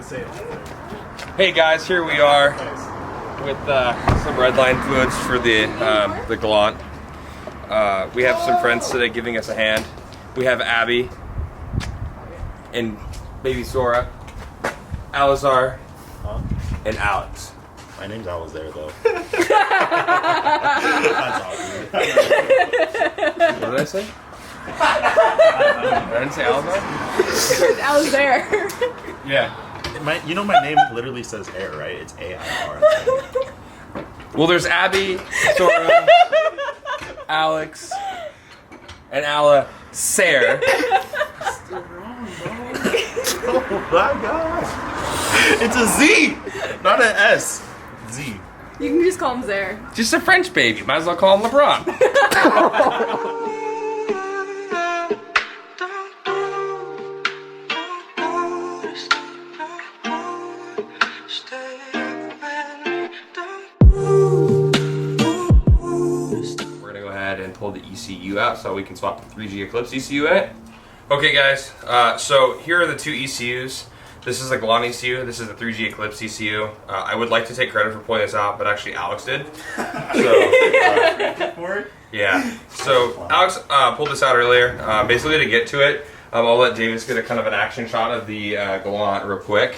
say it. Hey guys, here we are with some red line fluids for the Galant. We have some friends today giving us a hand. We have Abby and baby Sora, Alizar, and Alex. My name's Alizar though. What did I say? I didn't say Alizar? Alizar. Yeah. You know my name literally says air, right? It's A-I-R. Well, there's Abby, Sora, Alex, and Alizar. Still wrong, bro. Oh my gosh. It's a Z, not an S. Z. You can just call him Zare. Just a French baby. Might as well call him LeBron. And pull the ECU out so we can swap the 3G Eclipse ECU in it. Okay guys, so here are the two ECUs. This is the Galant ECU, this is the 3G Eclipse ECU. I would like to take credit for pulling this out, but actually Alex did. So, yeah, so Alex pulled this out earlier. Basically to get to it, I'll let Davis get a kind of an action shot of the Galant real quick.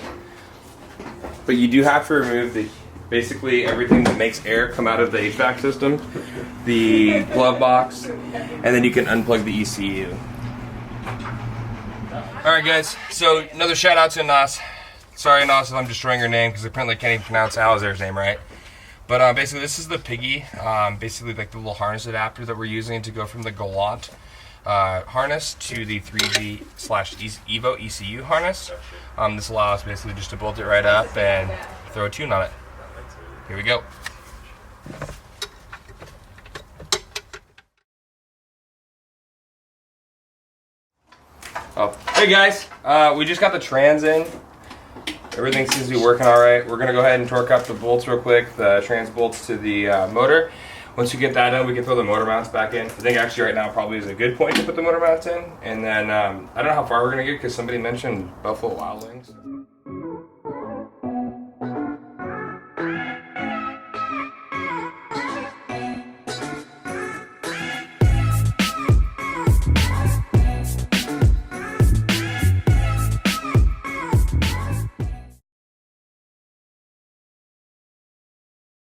But you do have to remove basically everything that makes air come out of the HVAC system, the glove box, and then you can unplug the ECU. Alright guys, so another shout out to Nas. Sorry Nas if I'm destroying your name because apparently I can't even pronounce Alizar's name right. But basically this is the Piggy, basically like the little harness adapter that we're using to go from the Galant harness to the 3G/Evo ECU harness. This allows basically just to bolt it right up and throw a tune on it. Here we go. Oh, hey guys, we just got the trans in. Everything seems to be working all right. We're gonna go ahead and torque up the bolts real quick, the trans bolts to the motor. Once you get that done, we can throw the motor mounts back in. I think actually right now probably is a good point to put the motor mounts in. And then I don't know how far we're gonna get because somebody mentioned Buffalo Wild Wings.